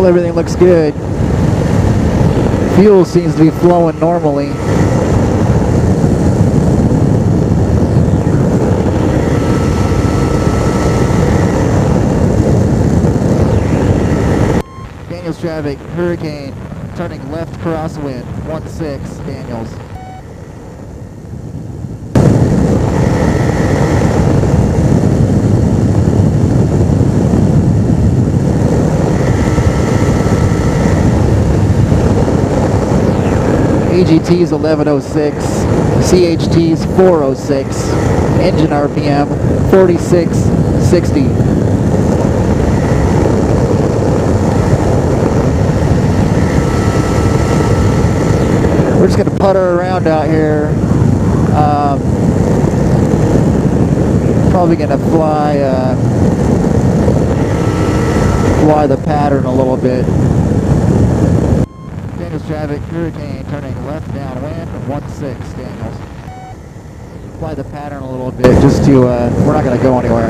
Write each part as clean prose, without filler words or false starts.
Well, everything looks good. Fuel seems to be flowing normally. Daniels traffic, Hurricane, turning left crosswind, 16, Daniels. AGT's 1106, CHT's 406, engine RPM 4660. We're just gonna putter around out here. Probably gonna fly the pattern a little bit. Daniels traffic, Hurricane, turning left downwind, 16, Daniels. Fly the pattern a little bit just to, we're not going to go anywhere.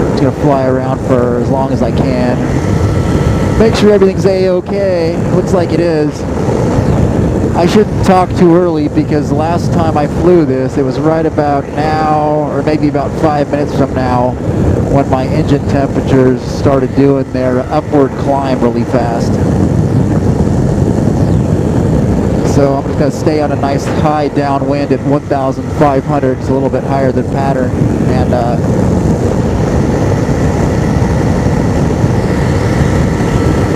Just going to fly around for as long as I can. Make sure everything's A-okay. Looks like it is. I shouldn't talk too early because the last time I flew this, it was right about now, or maybe about 5 minutes from now, when my engine temperatures started doing their upward climb really fast. So I'm just going to stay on a nice high downwind at 1,500. It's a little bit higher than pattern. And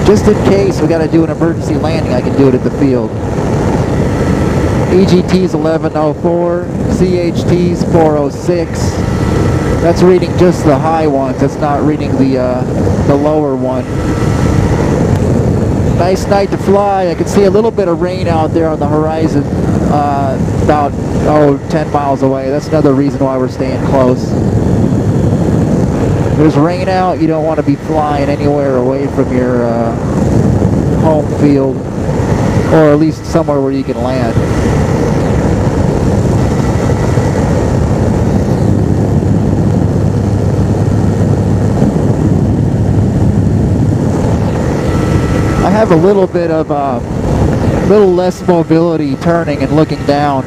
just in case we got to do an emergency landing, I can do it at the field. EGT's 1104, CHT's 406. That's reading just the high ones. That's not reading the lower one. Nice night to fly. I can see a little bit of rain out there on the horizon, about 10 miles away. That's another reason why we're staying close. If there's rain out, you don't want to be flying anywhere away from your home field, or at least somewhere where you can land. I have a little bit of little less mobility turning and looking down.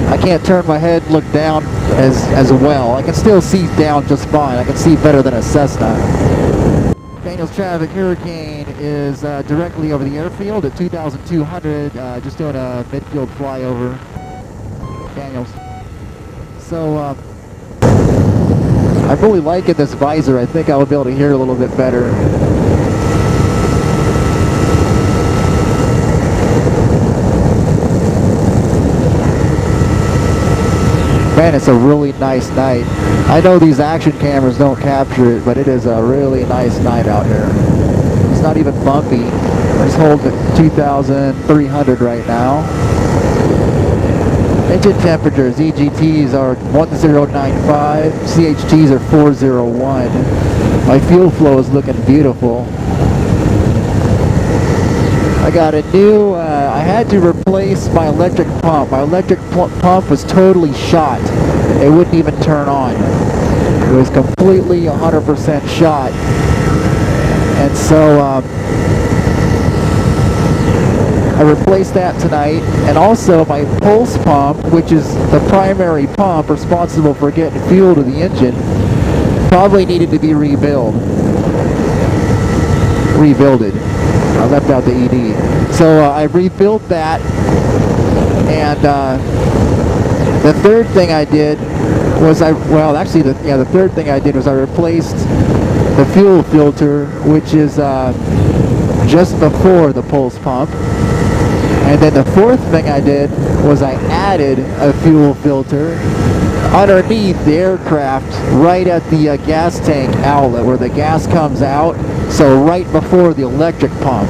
I can't turn my head and look down as well. I can still see down just fine. I can see better than a Cessna. Daniels traffic, Hurricane is directly over the airfield at 2,200, just doing a midfield flyover. Daniels. So I'm really liking this visor. I think I will be able to hear a little bit better. Man, it's a really nice night. I know these action cameras don't capture it, but it is a really nice night out here. It's not even bumpy. It's holding at 2,300 right now. Engine temperatures, EGTs are 1095, CHTs are 401. My fuel flow is looking beautiful. I got a new, I had to replace my electric pump. My electric pump was totally shot. It wouldn't even turn on. It was completely 100% shot. And so I replaced that tonight. And also my pulse pump, which is the primary pump responsible for getting fuel to the engine, probably needed to be rebuilded. I left out the ED. So I rebuilt that, and the third thing I did was the third thing I did was I replaced the fuel filter, which is just before the pulse pump. And then the fourth thing I did was I added a fuel filter underneath the aircraft, right at the gas tank outlet where the gas comes out, so right before the electric pump.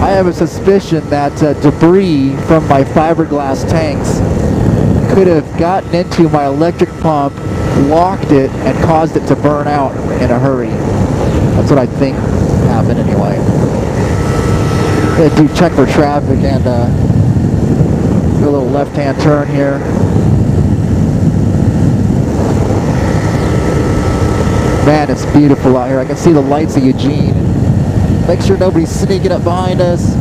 I have a suspicion that debris from my fiberglass tanks could have gotten into my electric pump, locked it, and caused it to burn out in a hurry. That's what I think happened anyway. Do check for traffic and do a little left-hand turn here. Man, it's beautiful out here. I can see the lights of Eugene. Make sure nobody's sneaking up behind us.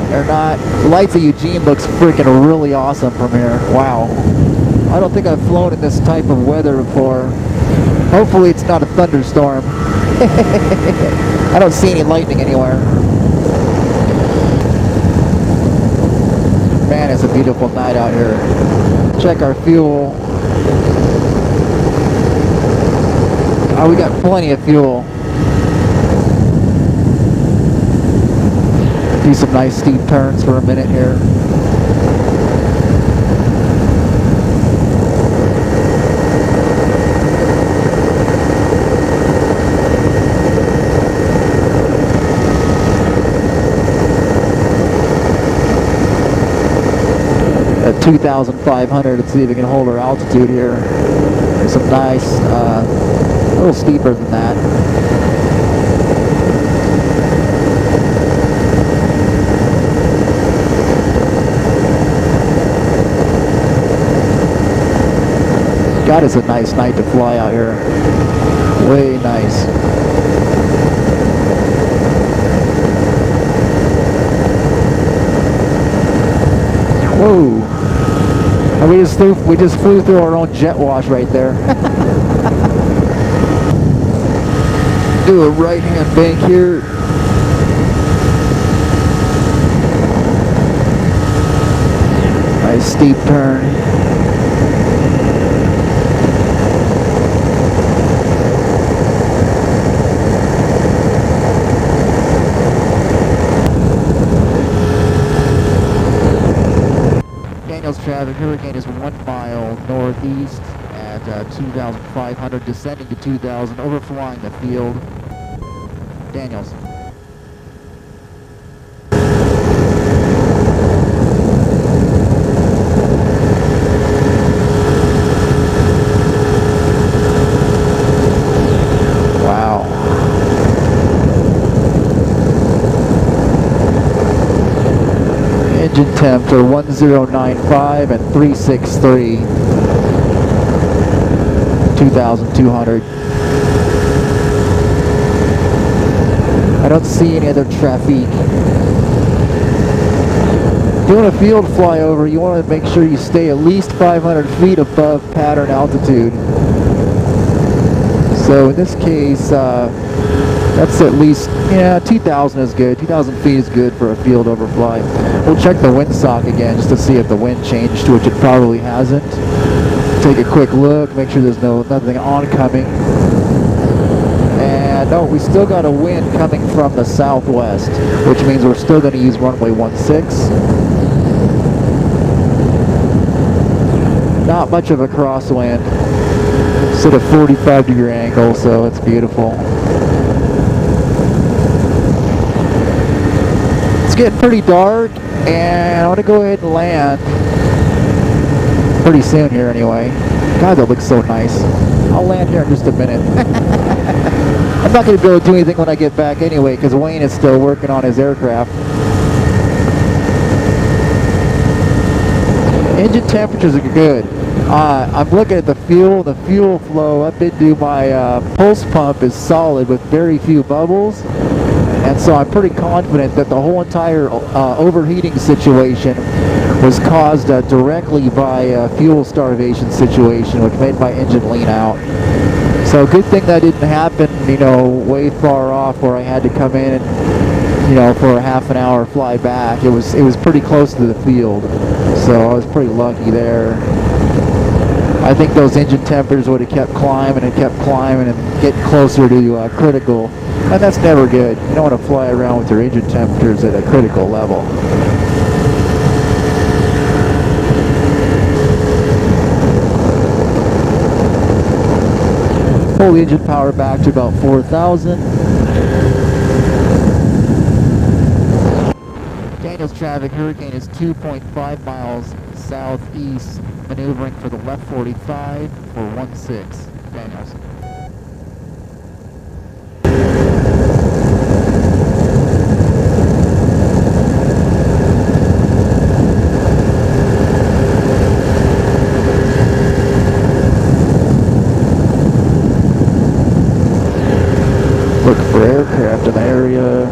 They're not. The lights of Eugene looks freaking really awesome from here. Wow. I don't think I've flown in this type of weather before. Hopefully it's not a thunderstorm. I don't see any lightning anywhere. Man, it's a beautiful night out here. Check our fuel. Oh, we got plenty of fuel. Do some nice steep turns for a minute here. At 2,500, let's see if we can hold our altitude here. There's some nice, a little steeper than that. God, it's a nice night to fly out here. Way nice. Whoa! And we just flew through our own jet wash right there. Do a right-hand bank here. Nice steep turn. Traffic, hurricane is 1 mile northeast at 2,500, descending to 2,000, overflying the field. Daniels. Engine temps are 1095 and 363, 2,200. I don't see any other traffic. Doing a field flyover, you want to make sure you stay at least 500 feet above pattern altitude. So in this case, that's at least, 2,000 is good. 2,000 feet is good for a field overfly. We'll check the windsock again just to see if the wind changed, which it probably hasn't. Take a quick look, make sure there's nothing oncoming. And no, we still got a wind coming from the southwest, which means we're still going to use runway 16. Not much of a crosswind. It's at a 45-degree angle, so it's beautiful. It's getting pretty dark, and I want to go ahead and land pretty soon here anyway. God, that looks so nice. I'll land here in just a minute. I'm not going to be able to do anything when I get back anyway, because Wayne is still working on his aircraft. Engine temperatures are good. I'm looking at the fuel flow up into my pulse pump is solid with very few bubbles. And so I'm pretty confident that the whole entire overheating situation was caused directly by a fuel starvation situation, which made my engine lean out. So good thing that didn't happen, way far off where I had to come in and, for a half an hour fly back. It was pretty close to the field, so I was pretty lucky there. I think those engine temperatures would have kept climbing and get closer to critical. And that's never good. You don't want to fly around with your engine temperatures at a critical level. Pull the engine power back to about 4,000. Daniels traffic, hurricane is 2.5 miles southeast, maneuvering for the left 45 for 16. Daniels. Look for aircraft in the area.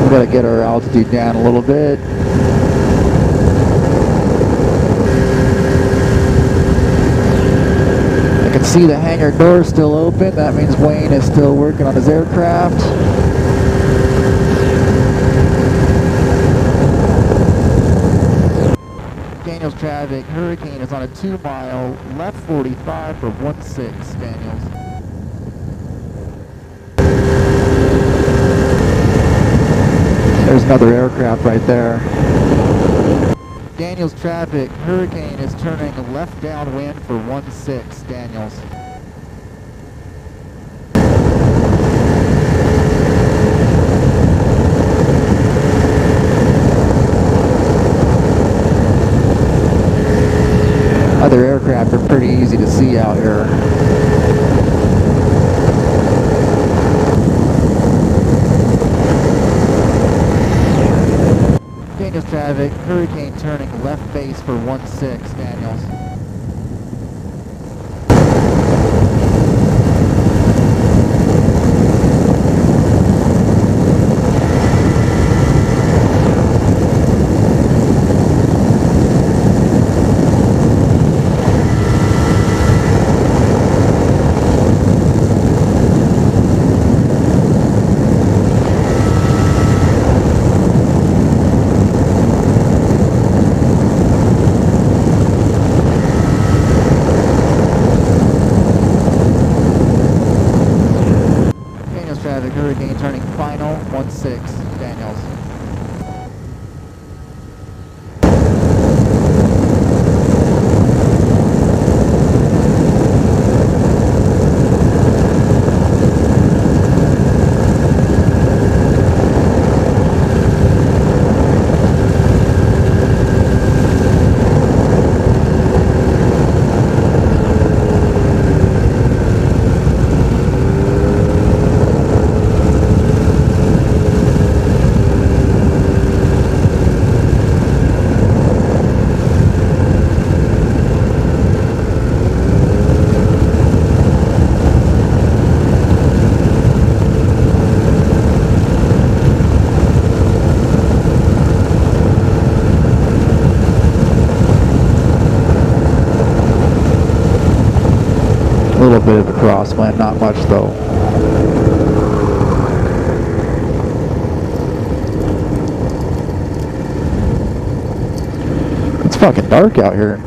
We gotta get our altitude down a little bit. I can see the hangar door still open. That means Wayne is still working on his aircraft. Daniels traffic, Hurricane is on a 2-mile, left 45 for 16, Daniels. There's another aircraft right there. Daniels traffic, Hurricane is turning left downwind for 16, Daniels. Other aircraft are pretty easy to see out here. Daniels traffic, Hurricane turning left base for 16, Daniels. Hurricane turning final, 16, Daniels. A little bit of a crosswind, not much though. It's fucking dark out here.